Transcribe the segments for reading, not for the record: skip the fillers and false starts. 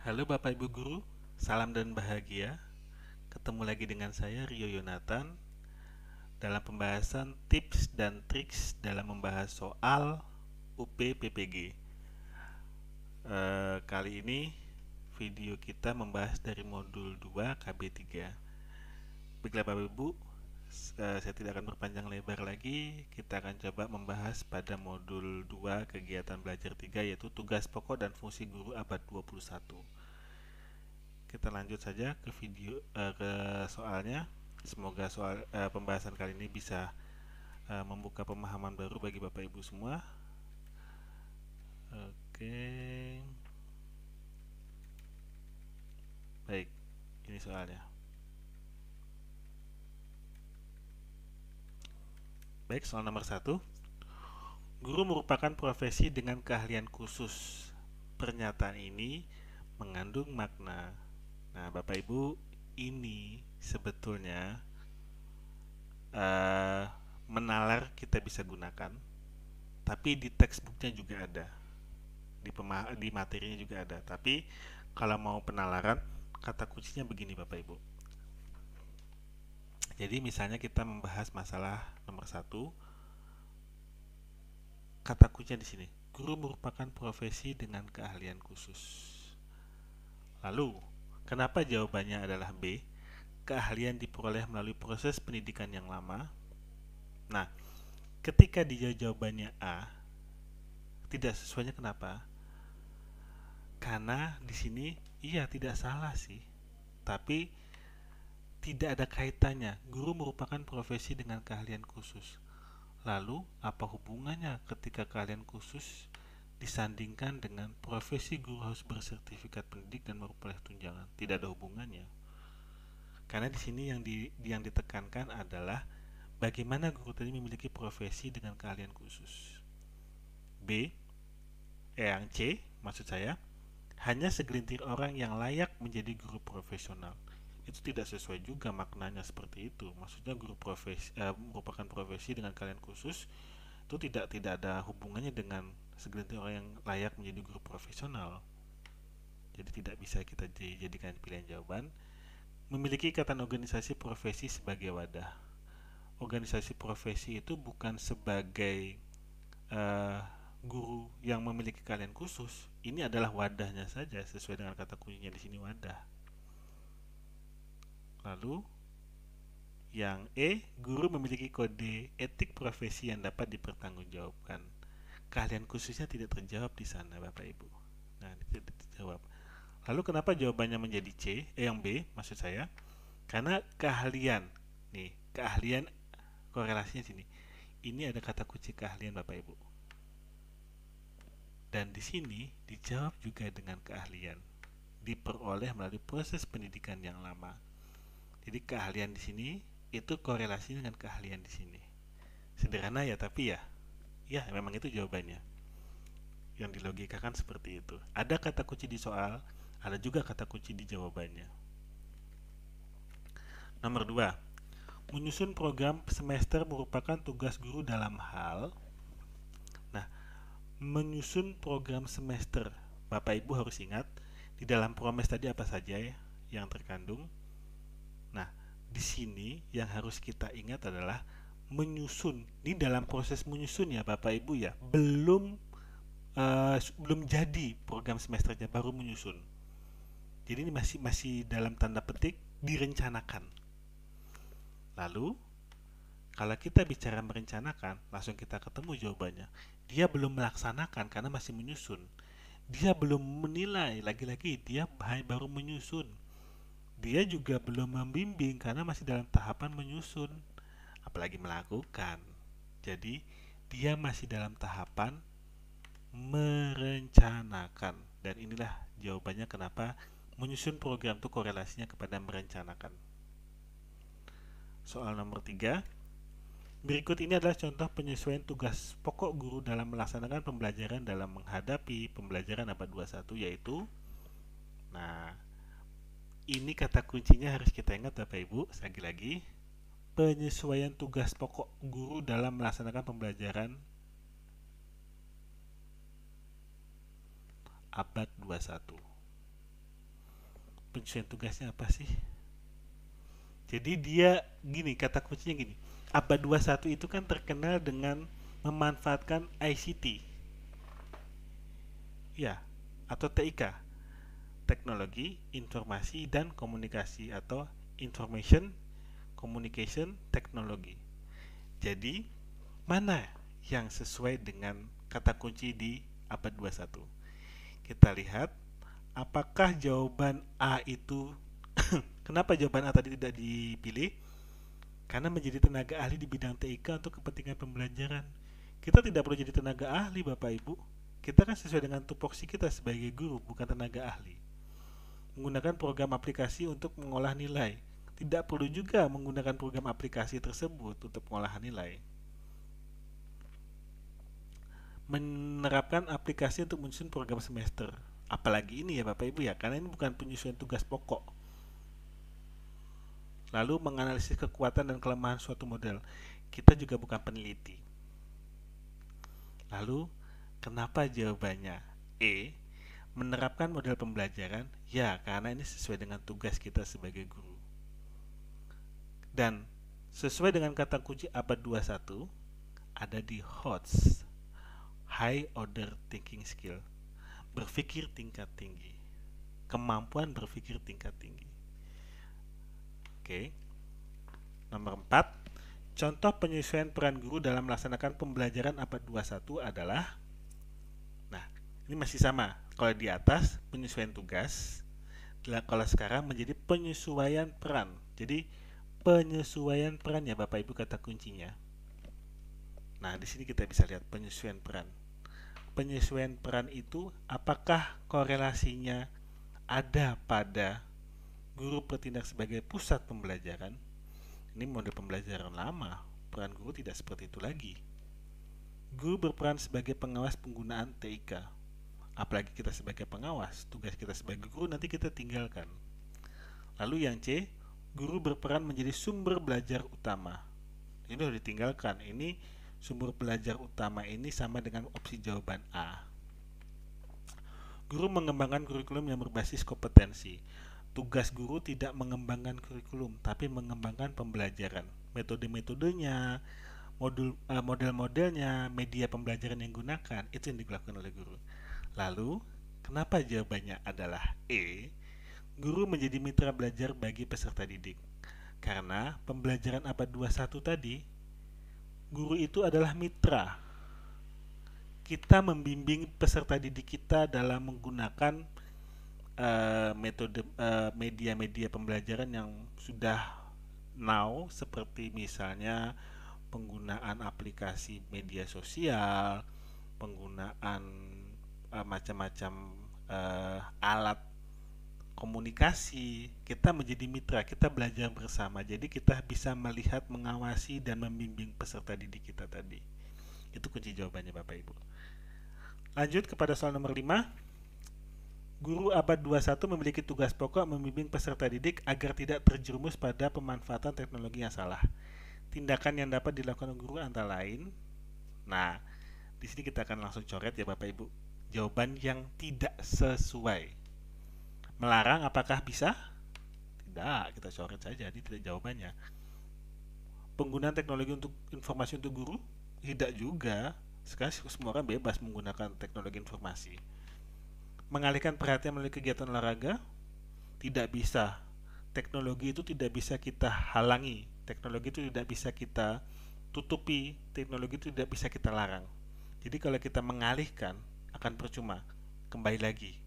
Halo Bapak Ibu Guru, salam dan bahagia. Ketemu lagi dengan saya Rio Yonatan dalam pembahasan tips dan triks dalam membahas soal UP-PPG. Kali ini video kita membahas dari modul 2 KB3. Baiklah Bapak Ibu, saya tidak akan berpanjang lebar lagi. Kita akan coba membahas pada modul 2 kegiatan belajar 3, yaitu tugas pokok dan fungsi guru abad 21. Kita lanjut saja ke ke soalnya. Semoga pembahasan kali ini bisa membuka pemahaman baru bagi Bapak Ibu semua. Oke. Baik, ini soalnya. Baik, soal nomor 1. Guru merupakan profesi dengan keahlian khusus. Pernyataan ini mengandung makna. Nah, Bapak Ibu, ini sebetulnya menalar kita bisa gunakan, tapi di textbooknya juga ada, di materinya juga ada. Tapi kalau mau penalaran, kata kuncinya begini Bapak Ibu. Jadi misalnya kita membahas masalah nomor 1, kata kuncinya di sini. Guru merupakan profesi dengan keahlian khusus. Lalu, kenapa jawabannya adalah B? Keahlian diperoleh melalui proses pendidikan yang lama. Nah, ketika dia jawabannya A, tidak sesuainya kenapa? Karena di sini iya tidak salah sih, tapi tidak ada kaitannya. Guru merupakan profesi dengan keahlian khusus. Lalu, apa hubungannya ketika keahlian khusus disandingkan dengan profesi guru harus bersertifikat pendidik dan memperoleh tunjangan? Tidak ada hubungannya. Karena di sini yang ditekankan adalah bagaimana guru tadi memiliki profesi dengan keahlian khusus. B, yang C, maksud saya, hanya segelintir orang yang layak menjadi guru profesional. Itu tidak sesuai juga maknanya seperti itu. Maksudnya guru merupakan profesi dengan keahlian khusus itu tidak ada hubungannya dengan segelintir orang yang layak menjadi guru profesional. Jadi tidak bisa kita jadikan pilihan jawaban. Memiliki ikatan organisasi profesi sebagai wadah. Organisasi profesi itu bukan sebagai uh, guru yang memiliki keahlian khusus. Ini adalah wadahnya saja, sesuai dengan kata kuncinya di sini, wadah. Lalu yang E, guru memiliki kode etik profesi yang dapat dipertanggungjawabkan. Keahlian khususnya tidak terjawab di sana, Bapak Ibu. Nah, tidak terjawab. Lalu kenapa jawabannya menjadi C? Yang B, maksud saya, karena keahlian. Nih, keahlian korelasinya sini. Ini ada kata kunci keahlian, Bapak Ibu. Dan di sini dijawab juga dengan keahlian. Diperoleh melalui proses pendidikan yang lama. Jadi keahlian di sini itu korelasi dengan keahlian di sini. Sederhana ya, tapi ya memang itu jawabannya. Yang dilogikakan seperti itu. Ada kata kunci di soal, ada juga kata kunci di jawabannya. Nomor 2. Menyusun program semester merupakan tugas guru dalam hal. Nah, menyusun program semester, Bapak Ibu harus ingat di dalam promes tadi apa saja ya yang terkandung. Nah, di sini yang harus kita ingat adalah menyusun. Ini dalam proses menyusun ya Bapak Ibu ya, belum jadi program semesternya, baru menyusun. Jadi ini masih dalam tanda petik direncanakan. Lalu kalau kita bicara merencanakan, langsung kita ketemu jawabannya. Dia belum melaksanakan karena masih menyusun. Dia belum menilai, lagi-lagi dia baru menyusun. Dia juga belum membimbing karena masih dalam tahapan menyusun, apalagi melakukan. Jadi dia masih dalam tahapan merencanakan. Dan inilah jawabannya kenapa menyusun program itu korelasinya kepada merencanakan. Soal nomor 3. Berikut ini adalah contoh penyesuaian tugas pokok guru dalam melaksanakan pembelajaran dalam menghadapi pembelajaran abad 21, yaitu, nah, ini kata kuncinya harus kita ingat Bapak Ibu, lagi-lagi, penyesuaian tugas pokok guru dalam melaksanakan pembelajaran abad 21. Penyesuaian tugasnya apa sih? Jadi dia gini, kata kuncinya gini. Abad 21 itu kan terkenal dengan memanfaatkan ICT, ya, atau TIK, teknologi, informasi dan komunikasi, atau information communication technology. Jadi, mana yang sesuai dengan kata kunci di abad 21? Kita lihat apakah jawaban A itu kenapa jawaban A tadi tidak dipilih? Karena menjadi tenaga ahli di bidang TIK untuk kepentingan pembelajaran. Kita tidak perlu jadi tenaga ahli, Bapak Ibu. Kita kan sesuai dengan tupoksi kita sebagai guru, bukan tenaga ahli. Menggunakan program aplikasi untuk mengolah nilai. Tidak perlu juga menggunakan program aplikasi tersebut untuk pengolahan nilai. Menerapkan aplikasi untuk menyusun program semester. Apalagi ini ya Bapak Ibu ya, karena ini bukan penyesuaian tugas pokok. Lalu menganalisis kekuatan dan kelemahan suatu model. Kita juga bukan peneliti. Lalu, kenapa jawabannya E? Menerapkan model pembelajaran? Ya, karena ini sesuai dengan tugas kita sebagai guru. Dan sesuai dengan kata kunci abad 21, ada di HOTS, High Order Thinking Skill, berpikir tingkat tinggi, kemampuan berpikir tingkat tinggi. Oke. Nomor 4, contoh penyesuaian peran guru dalam melaksanakan pembelajaran abad 21 adalah, nah, ini masih sama. Kalau di atas penyesuaian tugas, kalau sekarang menjadi penyesuaian peran. Jadi penyesuaian peran ya Bapak Ibu kata kuncinya. Nah, di sini kita bisa lihat penyesuaian peran. Penyesuaian peran itu apakah korelasinya ada pada guru bertindak sebagai pusat pembelajaran? Ini model pembelajaran lama, peran guru tidak seperti itu lagi. Guru berperan sebagai pengawas penggunaan TIK. Apalagi kita sebagai pengawas, tugas kita sebagai guru nanti kita tinggalkan. Lalu yang C, guru berperan menjadi sumber belajar utama. Ini sudah ditinggalkan. Ini sumber belajar utama ini sama dengan opsi jawaban A. Guru mengembangkan kurikulum yang berbasis kompetensi. Tugas guru tidak mengembangkan kurikulum, tapi mengembangkan pembelajaran. Metode-metodenya, model-modelnya, media pembelajaran yang digunakan, itu yang dilakukan oleh guru. Lalu, kenapa jawabannya adalah E? Guru menjadi mitra belajar bagi peserta didik. Karena pembelajaran abad 21 tadi, guru itu adalah mitra. Kita membimbing peserta didik kita dalam menggunakan metode media-media pembelajaran yang sudah now, seperti misalnya penggunaan aplikasi media sosial, penggunaan macam-macam alat komunikasi. Kita menjadi mitra, kita belajar bersama. Jadi kita bisa melihat, mengawasi dan membimbing peserta didik kita tadi. Itu kunci jawabannya Bapak Ibu. Lanjut kepada soal nomor 5. Guru abad 21 memiliki tugas pokok membimbing peserta didik agar tidak terjerumus pada pemanfaatan teknologi yang salah. Tindakan yang dapat dilakukan guru antara lain. Nah, di sini kita akan langsung coret ya Bapak Ibu. Jawaban yang tidak sesuai. Melarang apakah bisa? Tidak, kita coret saja, ini tidak jawabannya. Penggunaan teknologi untuk informasi untuk guru? Tidak juga. Sekarang semua orang bebas menggunakan teknologi informasi. Mengalihkan perhatian melalui kegiatan olahraga? Tidak bisa. Teknologi itu tidak bisa kita halangi. Teknologi itu tidak bisa kita tutupi. Teknologi itu tidak bisa kita larang. Jadi kalau kita mengalihkan, akan percuma. Kembali lagi,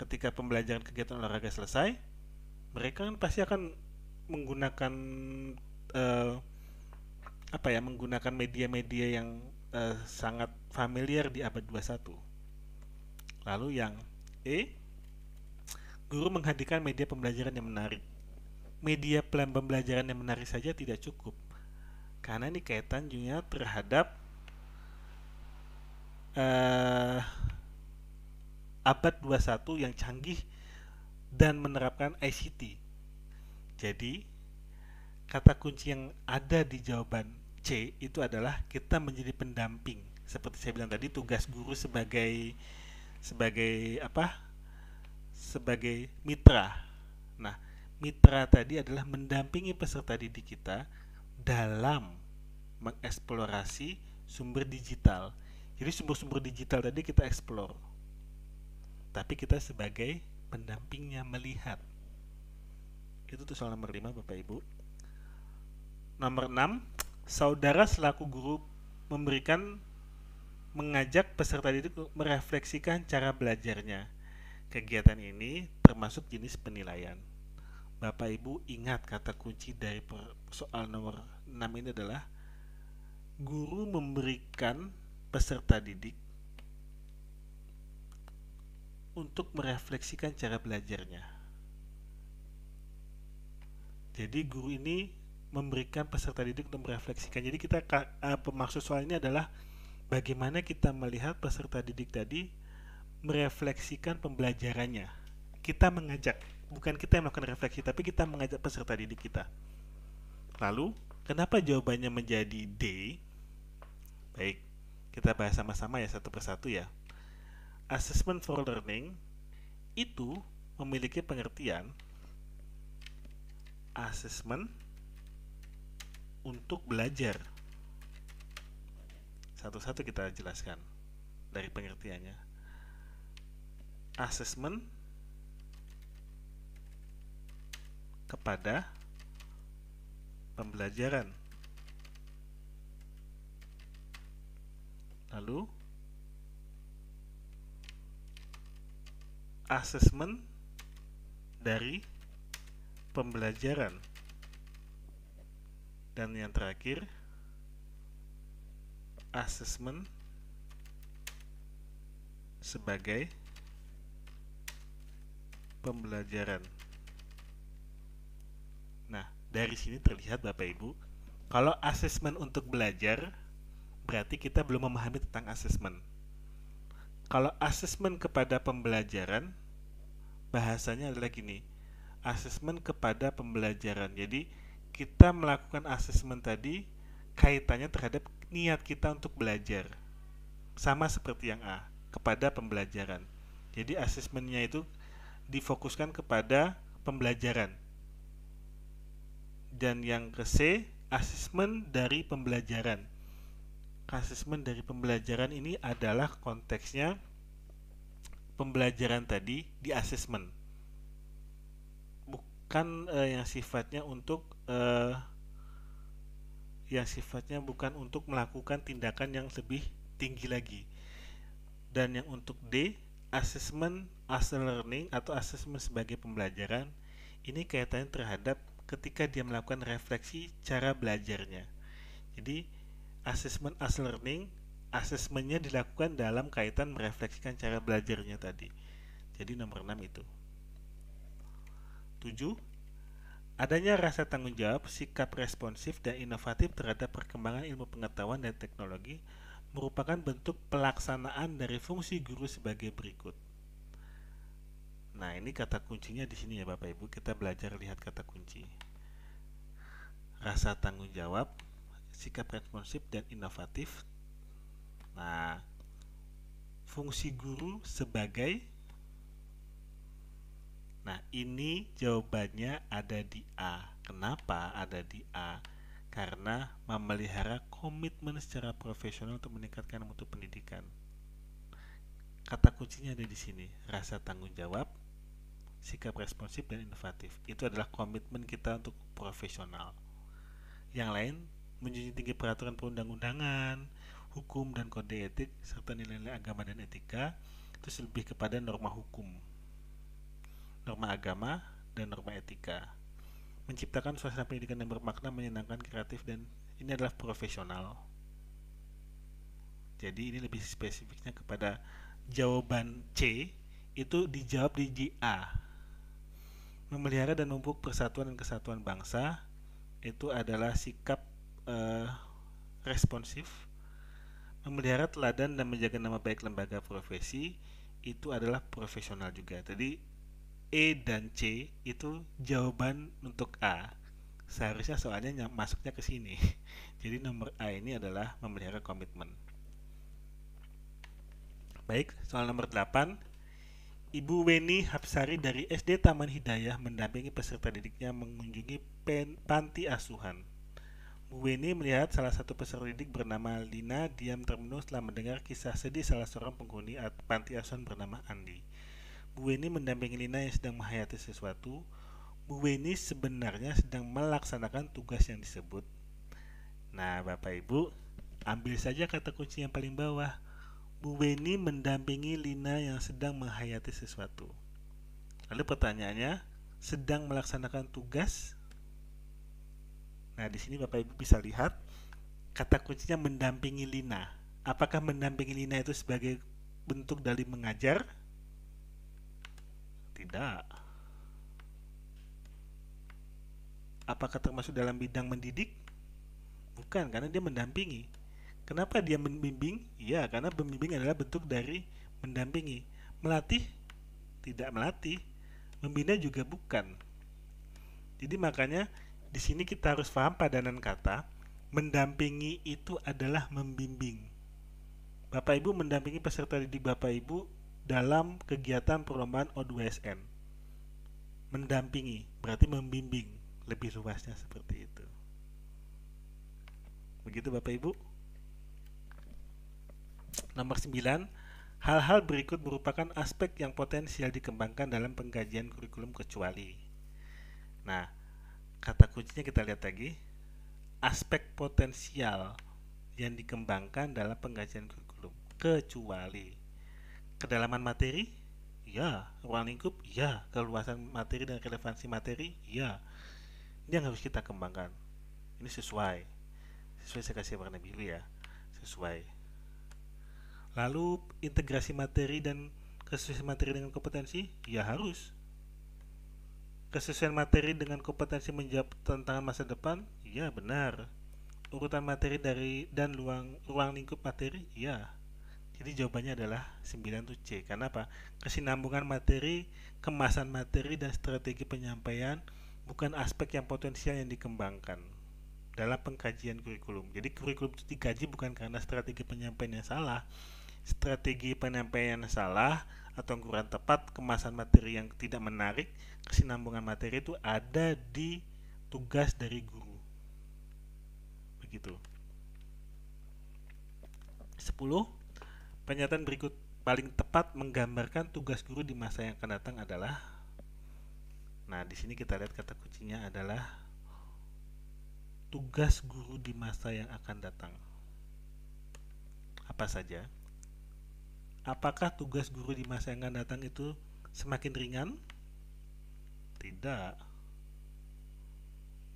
ketika pembelajaran kegiatan olahraga selesai, mereka kan pasti akan menggunakan menggunakan media-media yang sangat familiar di abad 21. Lalu yang E, guru menghadirkan media pembelajaran yang menarik. Media pembelajaran yang menarik saja tidak cukup, karena ini kaitan juga terhadap abad 21 yang canggih dan menerapkan ICT. Jadi, kata kunci yang ada di jawaban C itu adalah kita menjadi pendamping. Seperti saya bilang tadi, tugas guru sebagai sebagai mitra. Nah, mitra tadi adalah mendampingi peserta didik kita dalam mengeksplorasi sumber digital. Jadi sumber-sumber digital tadi kita explore, tapi kita sebagai pendampingnya melihat. Itu tuh soal nomor 5 Bapak Ibu. Nomor 6, saudara selaku guru mengajak peserta didik merefleksikan cara belajarnya. Kegiatan ini termasuk jenis penilaian. Bapak Ibu ingat kata kunci dari soal nomor 6 ini adalah guru memberikan peserta didik untuk merefleksikan cara belajarnya. Jadi guru ini memberikan peserta didik untuk merefleksikan. Jadi kita maksud soal ini adalah bagaimana kita melihat peserta didik tadi merefleksikan pembelajarannya. Kita mengajak, bukan kita yang melakukan refleksi, tapi kita mengajak peserta didik kita. Lalu, kenapa jawabannya menjadi D? Baik, kita bahas sama-sama ya satu persatu ya. Assessment for learning itu memiliki pengertian assessment untuk belajar. Satu-satu kita jelaskan dari pengertiannya. Assessment kepada pembelajaran. Lalu assessment dari pembelajaran. Dan yang terakhir, assessment sebagai pembelajaran. Nah, dari sini terlihat Bapak Ibu, kalau assessment untuk belajar, berarti kita belum memahami tentang assessment. Kalau assessment kepada pembelajaran, bahasanya adalah gini, assessment kepada pembelajaran. Jadi, kita melakukan assessment tadi kaitannya terhadap niat kita untuk belajar. Sama seperti yang A, kepada pembelajaran. Jadi, assessmentnya itu difokuskan kepada pembelajaran. Dan yang ke C, assessment dari pembelajaran. Assessment dari pembelajaran ini adalah konteksnya pembelajaran tadi di assessment, bukan yang sifatnya bukan untuk melakukan tindakan yang lebih tinggi lagi. Dan yang untuk D, assessment as learning atau assessment sebagai pembelajaran, ini kaitannya terhadap ketika dia melakukan refleksi cara belajarnya. Jadi assessment as learning, assessmentnya dilakukan dalam kaitan merefleksikan cara belajarnya tadi. Jadi nomor 6 itu. 7. Adanya rasa tanggung jawab, sikap responsif dan inovatif terhadap perkembangan ilmu pengetahuan dan teknologi merupakan bentuk pelaksanaan dari fungsi guru sebagai berikut. Nah, ini kata kuncinya di sini ya Bapak Ibu. Kita belajar lihat kata kunci. Rasa tanggung jawab, sikap responsif dan inovatif. Nah, fungsi guru sebagai, nah ini jawabannya ada di A. Kenapa ada di A? Karena memelihara komitmen secara profesional untuk meningkatkan mutu pendidikan. Kata kuncinya ada di sini, rasa tanggung jawab, sikap responsif dan inovatif. Itu adalah komitmen kita untuk profesional. Yang lain menjunjung tinggi peraturan perundang-undangan, hukum dan kode etik, serta nilai-nilai agama dan etika. Itu lebih kepada norma hukum, norma agama, dan norma etika. Menciptakan suasana pendidikan yang bermakna, menyenangkan, kreatif, dan ini adalah profesional. Jadi ini lebih spesifiknya kepada jawaban C, itu dijawab di A. Memelihara dan memupuk persatuan dan kesatuan bangsa, itu adalah sikap responsif. Memelihara teladan dan menjaga nama baik lembaga profesi, itu adalah profesional juga. Jadi E dan C itu jawaban untuk A. Seharusnya soalnya masuknya ke sini. Jadi nomor A ini adalah memelihara komitmen. Baik, soal nomor 8. Ibu Weni Hapsari dari SD Taman Hidayah mendampingi peserta didiknya mengunjungi panti asuhan. Bu Weni melihat salah satu peserta didik bernama Lina diam termenung setelah mendengar kisah sedih salah seorang penghuni panti asuhan bernama Andi. Bu Weni mendampingi Lina yang sedang menghayati sesuatu. Bu Weni sebenarnya sedang melaksanakan tugas yang disebut. Nah, Bapak Ibu, ambil saja kata kunci yang paling bawah. Bu Weni mendampingi Lina yang sedang menghayati sesuatu. Lalu pertanyaannya, sedang melaksanakan tugas? Nah, di sini Bapak Ibu bisa lihat kata kuncinya mendampingi Lina. Apakah mendampingi Lina itu sebagai bentuk dari mengajar? Tidak. Apakah termasuk dalam bidang mendidik? Bukan, karena dia mendampingi. Kenapa dia membimbing? Ya, karena membimbing adalah bentuk dari mendampingi. Melatih? Tidak melatih. Membina juga bukan. Jadi makanya di sini kita harus paham padanan kata. Mendampingi itu adalah membimbing. Bapak Ibu mendampingi peserta didik Bapak Ibu dalam kegiatan perlombaan O2SN. Mendampingi berarti membimbing, lebih luasnya seperti itu. Begitu Bapak Ibu. Nomor 9, hal-hal berikut merupakan aspek yang potensial dikembangkan dalam pengkajian kurikulum kecuali. Nah, kata kuncinya kita lihat lagi. Aspek potensial yang dikembangkan dalam pengkajian kurikulum kecuali kedalaman materi, ya. Ruang lingkup, ya. Keluasan materi dan relevansi materi, ya. Ini yang harus kita kembangkan. Ini sesuai saya kasih warna biru ya, sesuai. Lalu integrasi materi dan kesesuaian materi dengan kompetensi, ya harus. Kesesuaian materi dengan kompetensi menjawab tantangan masa depan, ya benar. Urutan materi dan ruang lingkup materi, ya. Jadi jawabannya adalah 9 tuh C. Karena apa? Kesinambungan materi, kemasan materi, dan strategi penyampaian bukan aspek yang potensial yang dikembangkan dalam pengkajian kurikulum. Jadi kurikulum itu dikaji bukan karena strategi penyampaian yang salah. Strategi penyampaian yang salah atau kurang tepat, kemasan materi yang tidak menarik, kesinambungan materi itu ada di tugas dari guru. Begitu. 10. Pernyataan berikut paling tepat menggambarkan tugas guru di masa yang akan datang adalah. Nah, di sini kita lihat kata kuncinya adalah tugas guru di masa yang akan datang. Apa saja? Apakah tugas guru di masa yang akan datang itu semakin ringan? Tidak.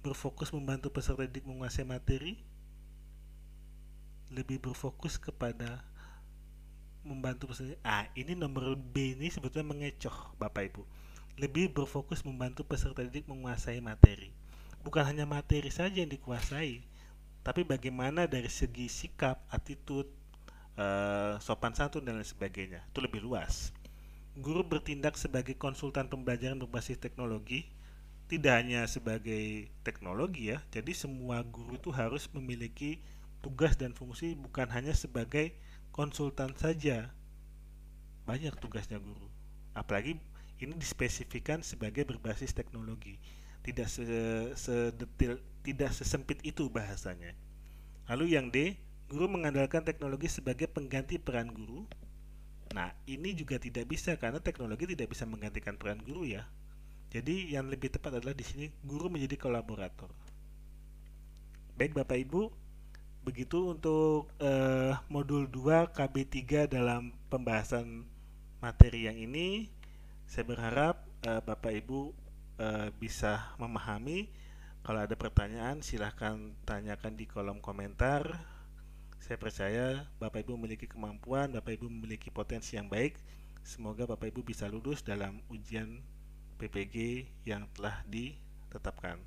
Berfokus membantu peserta didik menguasai materi? Lebih berfokus kepada membantu peserta. Ini nomor B ini sebetulnya mengecoh Bapak Ibu. Lebih berfokus membantu peserta didik menguasai materi. Bukan hanya materi saja yang dikuasai, tapi bagaimana dari segi sikap, attitude, sopan santun dan lain sebagainya. Itu lebih luas. Guru bertindak sebagai konsultan pembelajaran berbasis teknologi, tidak hanya sebagai teknologi ya. Jadi semua guru itu harus memiliki tugas dan fungsi, bukan hanya sebagai konsultan saja. Banyak tugasnya guru. Apalagi ini dispesifikan sebagai berbasis teknologi. Tidak sedetil, tidak sesempit itu bahasanya. Lalu yang D, guru mengandalkan teknologi sebagai pengganti peran guru. Nah, ini juga tidak bisa karena teknologi tidak bisa menggantikan peran guru ya. Jadi yang lebih tepat adalah di sini guru menjadi kolaborator. Baik Bapak Ibu, begitu untuk modul 2 KB3 dalam pembahasan materi yang ini. Saya berharap Bapak Ibu bisa memahami. Kalau ada pertanyaan silahkan tanyakan di kolom komentar. Saya percaya Bapak Ibu memiliki kemampuan, Bapak Ibu memiliki potensi yang baik. Semoga Bapak Ibu bisa lulus dalam ujian PPG yang telah ditetapkan.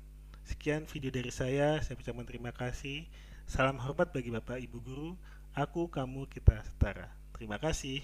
Sekian video dari saya ucapkan terima kasih. Salam hormat bagi Bapak Ibu guru. Aku, kamu, kita setara. Terima kasih.